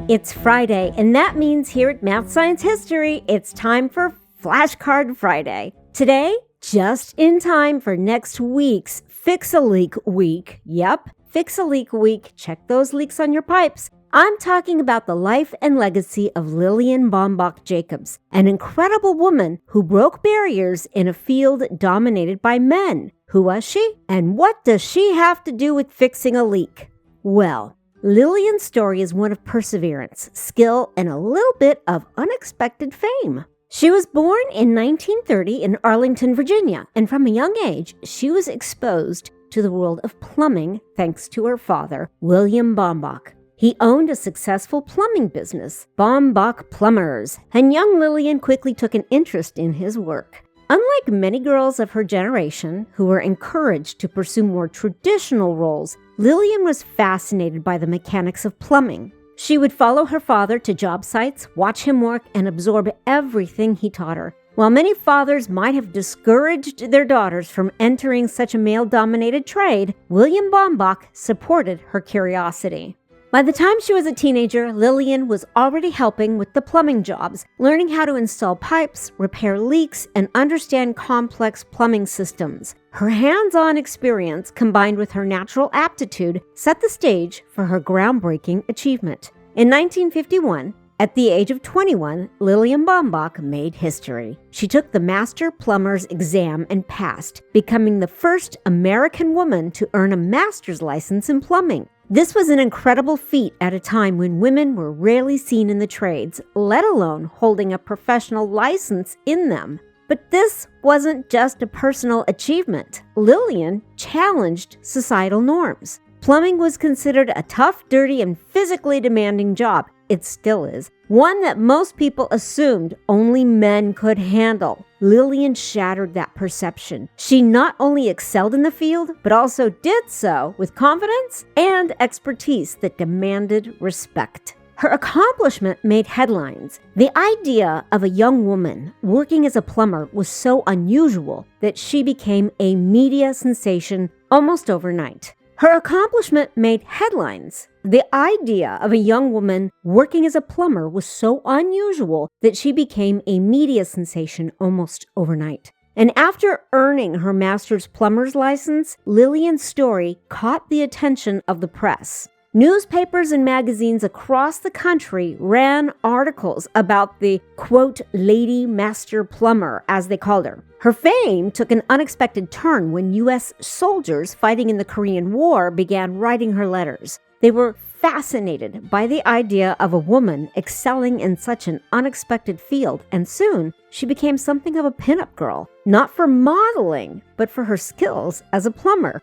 It's Friday, and that means here at Math Science History, it's time for Flashcard Friday. Today, just in time for next week's Fix a Leak Week. Yep, Fix a Leak Week. Check those leaks on your pipes. I'm talking about the life and legacy of Lillian Baumbach Jacobs, an incredible woman who broke barriers in a field dominated by men. Who was she? And what does she have to do with fixing a leak? Well, Lillian's story is one of perseverance, skill, and a little bit of unexpected fame. She was born in 1930 in Arlington, Virginia, and from a young age, she was exposed to the world of plumbing thanks to her father, William Baumbach. He owned a successful plumbing business, Baumbach Plumbers, and young Lillian quickly took an interest in his work. Unlike many girls of her generation who were encouraged to pursue more traditional roles, Lillian was fascinated by the mechanics of plumbing. She would follow her father to job sites, watch him work, and absorb everything he taught her. While many fathers might have discouraged their daughters from entering such a male-dominated trade, William Baumbach supported her curiosity. By the time she was a teenager, Lillian was already helping with the plumbing jobs, learning how to install pipes, repair leaks, and understand complex plumbing systems. Her hands-on experience, combined with her natural aptitude, set the stage for her groundbreaking achievement. In 1951, at the age of 21, Lillian Baumbach made history. She took the Master Plumber's exam and passed, becoming the first American woman to earn a master's license in plumbing. This was an incredible feat at a time when women were rarely seen in the trades, let alone holding a professional license in them. But this wasn't just a personal achievement. Lillian challenged societal norms. Plumbing was considered a tough, dirty, and physically demanding job. It still is. One that most people assumed only men could handle. Lillian shattered that perception. She not only excelled in the field, but also did so with confidence and expertise that demanded respect. Her accomplishment made headlines. The idea of a young woman working as a plumber was so unusual that she became a media sensation almost overnight. Her accomplishment made headlines. The idea of a young woman working as a plumber was so unusual that she became a media sensation almost overnight. And after earning her master's plumber's license, Lillian's story caught the attention of the press. Newspapers and magazines across the country ran articles about the, quote, lady master plumber, as they called her. Her fame took an unexpected turn when U.S. soldiers fighting in the Korean War began writing her letters. They were fascinated by the idea of a woman excelling in such an unexpected field, and soon she became something of a pinup girl, not for modeling, but for her skills as a plumber.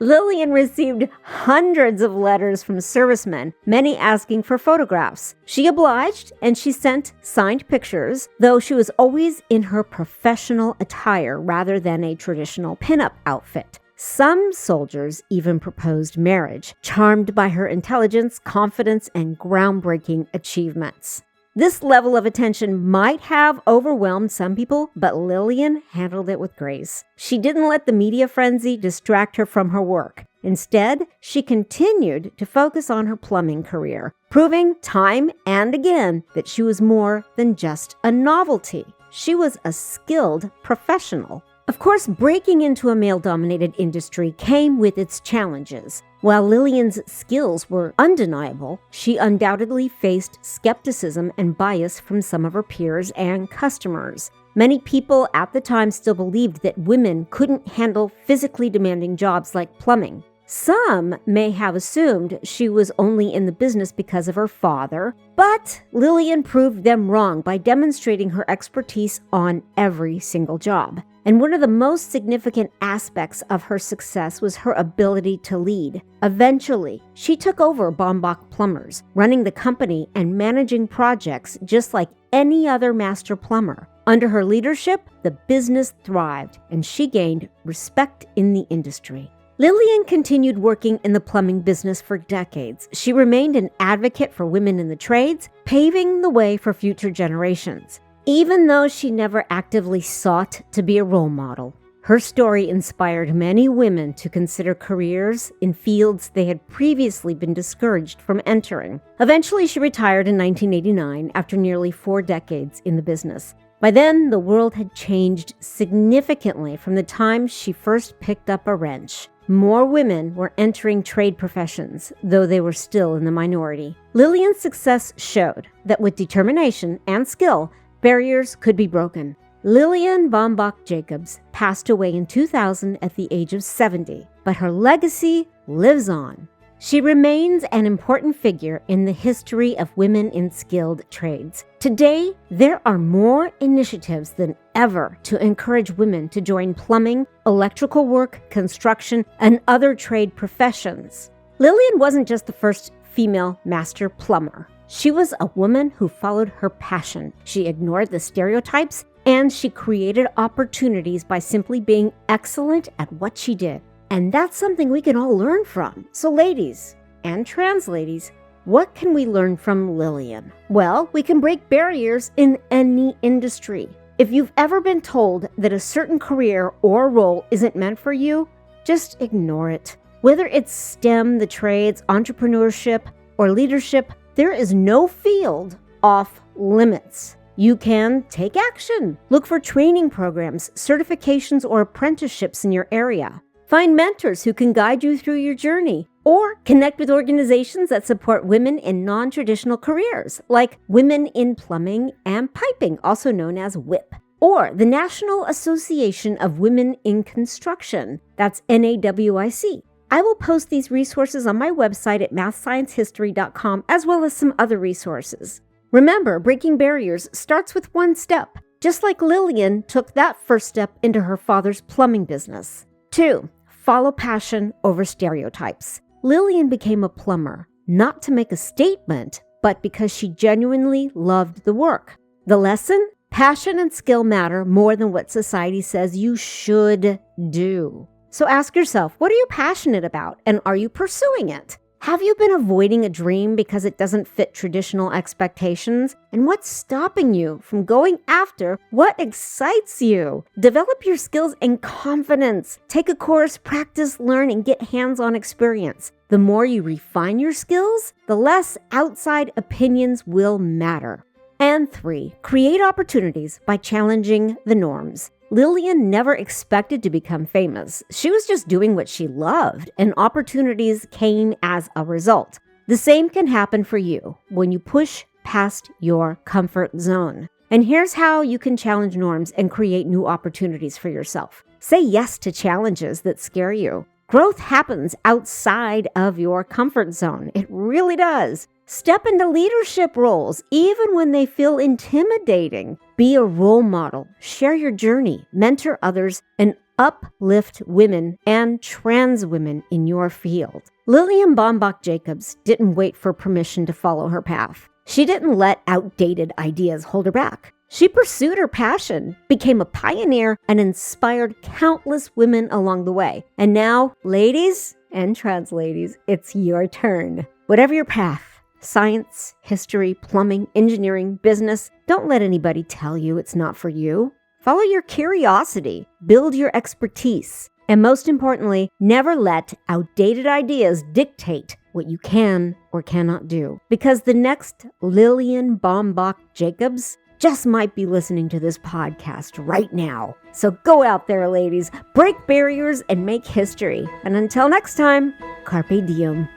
Lillian received hundreds of letters from servicemen, many asking for photographs. She obliged, and she sent signed pictures, though she was always in her professional attire rather than a traditional pinup outfit. Some soldiers even proposed marriage, charmed by her intelligence, confidence, and groundbreaking achievements. This level of attention might have overwhelmed some people, but Lillian handled it with grace. She didn't let the media frenzy distract her from her work. Instead, she continued to focus on her plumbing career, proving time and again that she was more than just a novelty. She was a skilled professional. Of course, breaking into a male-dominated industry came with its challenges. While Lillian's skills were undeniable, she undoubtedly faced skepticism and bias from some of her peers and customers. Many people at the time still believed that women couldn't handle physically demanding jobs like plumbing. Some may have assumed she was only in the business because of her father, but Lillian proved them wrong by demonstrating her expertise on every single job. And one of the most significant aspects of her success was her ability to lead. Eventually, she took over Baumbach Plumbers, running the company and managing projects just like any other master plumber. Under her leadership, the business thrived, and she gained respect in the industry. Lillian continued working in the plumbing business for decades. She remained an advocate for women in the trades, paving the way for future generations. Even though she never actively sought to be a role model, Her story inspired many women to consider careers in fields they had previously been discouraged from entering. Eventually, she retired in 1989 after nearly 4 decades in the business. By then, the world had changed significantly from the time she first picked up a wrench. More women were entering trade professions, though they were still in the minority. Lillian's success showed that with determination and skill, barriers could be broken. Lillian Baumbach Jacobs passed away in 2000 at the age of 70, but her legacy lives on. She remains an important figure in the history of women in skilled trades. Today, there are more initiatives than ever to encourage women to join plumbing, electrical work, construction, and other trade professions. Lillian wasn't just the first female master plumber. She was a woman who followed her passion. She ignored the stereotypes, and she created opportunities by simply being excellent at what she did. And that's something we can all learn from. So ladies and trans ladies, what can we learn from Lillian? Well, we can break barriers in any industry. If you've ever been told that a certain career or role isn't meant for you, just ignore it. Whether it's STEM, the trades, entrepreneurship, or leadership, there is no field off limits. You can take action. Look for training programs, certifications, or apprenticeships in your area. Find mentors who can guide you through your journey, or connect with organizations that support women in non-traditional careers, like Women in Plumbing and Piping, also known as WIP, or the National Association of Women in Construction, that's NAWIC. I will post these resources on my website at mathsciencehistory.com, as well as some other resources. Remember, breaking barriers starts with one step, just like Lillian took that first step into her father's plumbing business. 2. Follow passion over stereotypes. Lillian became a plumber, not to make a statement, but because she genuinely loved the work. The lesson? Passion and skill matter more than what society says you should do. So ask yourself, what are you passionate about, and are you pursuing it? Have you been avoiding a dream because it doesn't fit traditional expectations? And what's stopping you from going after what excites you? Develop your skills and confidence. Take a course, practice, learn, and get hands-on experience. The more you refine your skills, the less outside opinions will matter. And 3, create opportunities by challenging the norms. Lillian never expected to become famous. She was just doing what she loved, and opportunities came as a result. The same can happen for you when you push past your comfort zone. And here's how you can challenge norms and create new opportunities for yourself. Say yes to challenges that scare you. Growth happens outside of your comfort zone. It really does. Step into leadership roles, even when they feel intimidating. Be a role model, share your journey, mentor others, and uplift women and trans women in your field. Lillian Baumbach Jacobs didn't wait for permission to follow her path. She didn't let outdated ideas hold her back. She pursued her passion, became a pioneer, and inspired countless women along the way. And now, ladies and trans ladies, it's your turn. Whatever your path, science, history, plumbing, engineering, business, don't let anybody tell you it's not for you. Follow your curiosity, build your expertise, and most importantly, never let outdated ideas dictate what you can or cannot do. Because the next Lillian Baumbach Jacobs just might be listening to this podcast right now. So go out there, ladies, break barriers and make history. And until next time, carpe diem.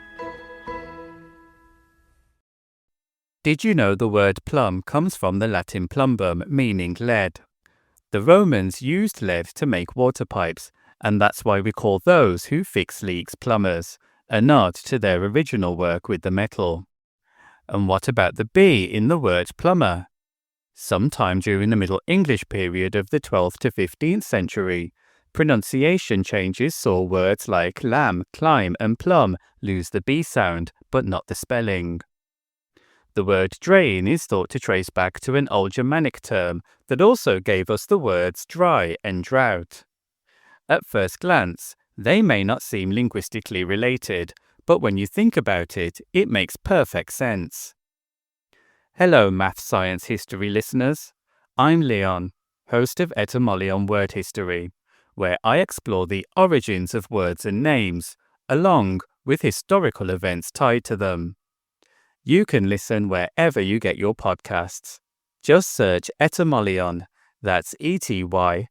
Did you know the word plum comes from the Latin plumbum, meaning lead? The Romans used lead to make water pipes, and that's why we call those who fix leaks plumbers, a nod to their original work with the metal. And what about the B in the word plumber? Sometime during the Middle English period of the 12th to 15th century, pronunciation changes saw words like lamb, climb, and plumb lose the B sound, but not the spelling. The word drain is thought to trace back to an Old Germanic term that also gave us the words dry and drought. At first glance, they may not seem linguistically related, but when you think about it, it makes perfect sense. Hello, Math Science History listeners. I'm Leon, host of Etymology on Word History, where I explore the origins of words and names, along with historical events tied to them. You can listen wherever you get your podcasts. Just search Etymolion, that's ETYMOLEON.